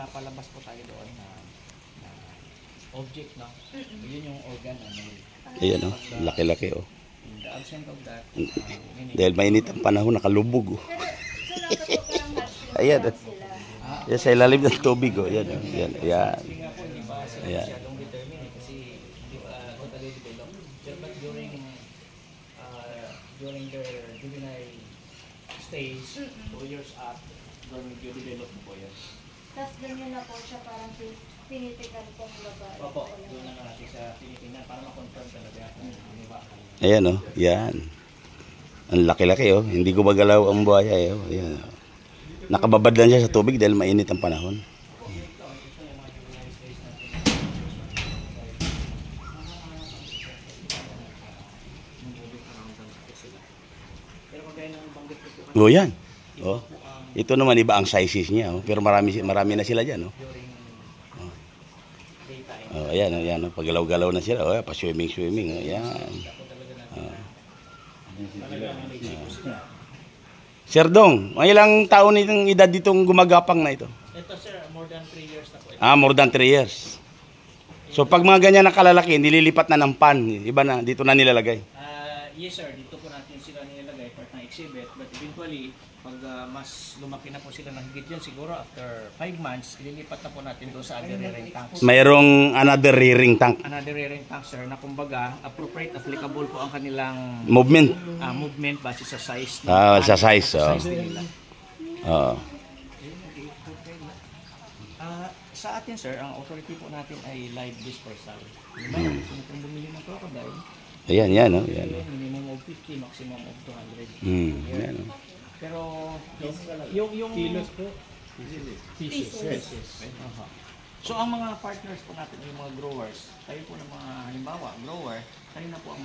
napalabas po tayo doon na object, no? Yun yung organ, ano? Ayan, oh. Laki-laki, oh. The absence of that, Dahil mainit ang panahon, nakalubog, oh. Ayan, oh. Yan, sa ilalim ng tubig, oh. Ayan, oh. Ayan, ayan. Ayan. During their juvenile stage, 2 years up, doon medyo-develop po yan. Tapos ganyan na po siya, parang tinitigan po ang babae. Opo, doon na natin sa tinitingnan para ma-confirm talaga kung ano ba. Ayan, oh. Yan. Ang laki-laki, oh. Hindi ko magalaw ang buhaya, eh. Oh. Ayan, oh. Nakababad lang siya sa tubig dahil mainit ang panahon. Oh, yan. Oh. Ito naman iba ang sizes niya, oh. Pero marami na sila diyan, oh. Oh, ayan, oh, ayan, oh. Pagalaw-galaw na sila, oh, pa-swimming, oh, ayan. Oh. Sir Dong, may ilang taon itong edad ditong gumagapang na ito? Ito sir, more than 3 years na po. Ah, more than 3 years. So pag mga ganyan na kalalaki, nililipat na ng pan, iba na, dito na nilalagay. Yes sir, dito po natin sila nilalagay part ng exhibit, but eventually, pag mas lumaki na po sila ng higit yun, siguro after 5 months, ililipat na po natin doon sa other rearing tanks. Mayroong another rearing tank. Another rearing tank sir, na kumbaga, appropriate, applicable po ang kanilang Movement. movement base sa size. Sa size. Oh. Nila. Sa atin sir, ang authority po natin ay live dispersal. Kung bumili ng crocodile, Ayan, yan, oh. Ayan, oh. minimum of 50, maximum of 200. Ayan, oh. Pero yung kilos po, pieces. So ang mga partners po natin, yung mga growers, kayo po ng mga halimbawa, grower, kayo na po ang